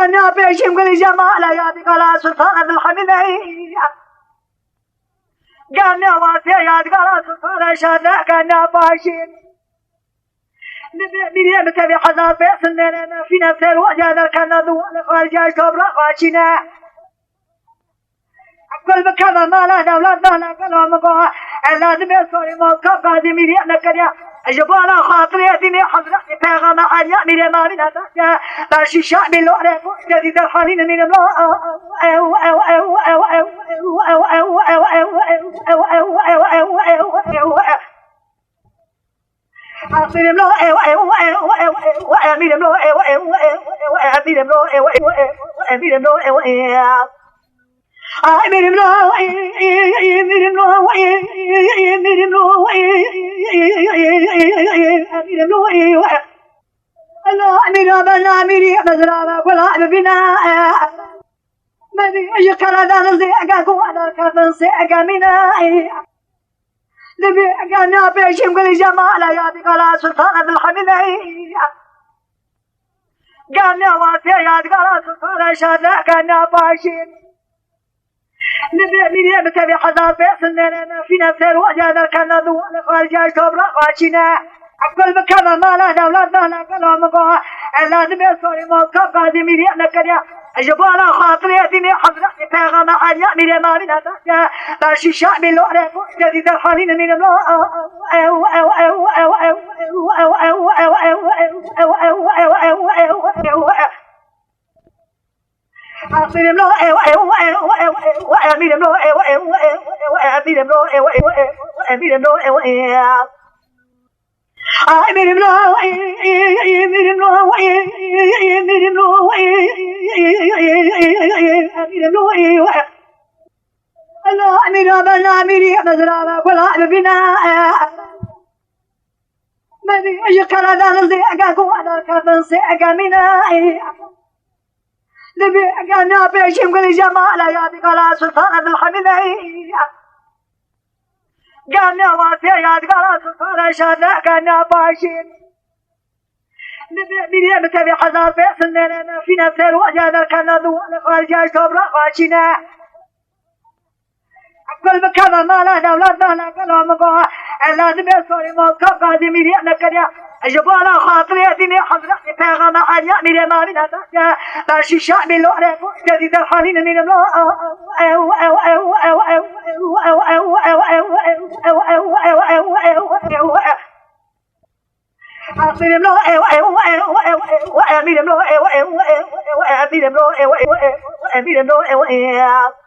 أنا بيشم كل جمال يا دقلا سلطان الحميدي قالنا واسع يا دقلا سلطان شادة قالنا باشين نبي متبي حزاب بيسننا في نفس الوجه كان ذو الخارج شبر خاشنا كل بكذا ما لا دولة ما كلام قا لازم يسوي ما قادم يرينا كذا جبالا خاطري دني حضرة بيغام عالية من ما من هذا باش الشعب اللي جديد الحنين من الله أمير الله أمير الله أمير الله أمير الله أمير الله أمير الله أمير الله أمير الله الله أمير بنا أمير بزرا ولا بنا ما يشكر هذا الزيق وانا كفن سيق منا نبي أنا بيشم كل جمال يا دقلا سلطان الحميدي قالنا واسع يا دقلا سلطان شادة قالنا باشين نبي متبي حزاب بيسننا في نفس الوجه كان ذو الخارج شبر خاشنا كل بكذا ما لا دولة ما كلام قا لازم يسوي ما قادم يرينا كذا جبالا خاطري دني حضرة بيغام عالية من ما من هذا باش الشعب اللي جديد الحنين من الله أمير الله أمير الله أمير الله أمير الله أمير الله أمير الله أمير الله أمير الله الله أمير بنا أمير بزرا ولا بنا ما يشكر هذا الزيق وانا كفن سيق منا نبي أنا بيشم كل جمال يا دقلا سلطان الحميدي قالنا واسع يا دقلا سلطان شادة قالنا باشين نبي متبي حزاب بيسننا في نفس الوجه كان ذو الخارج شبر خاشنا كل بكذا ما لا دولة ما كلام قا لازم يسوي ما قادم يرينا كذا جبالا خاطري دني حضرة بيغام عالية من ما من هذا باش الشعب اللي جديد الحنين من الله أمير الله أمير الله أمير الله أمير الله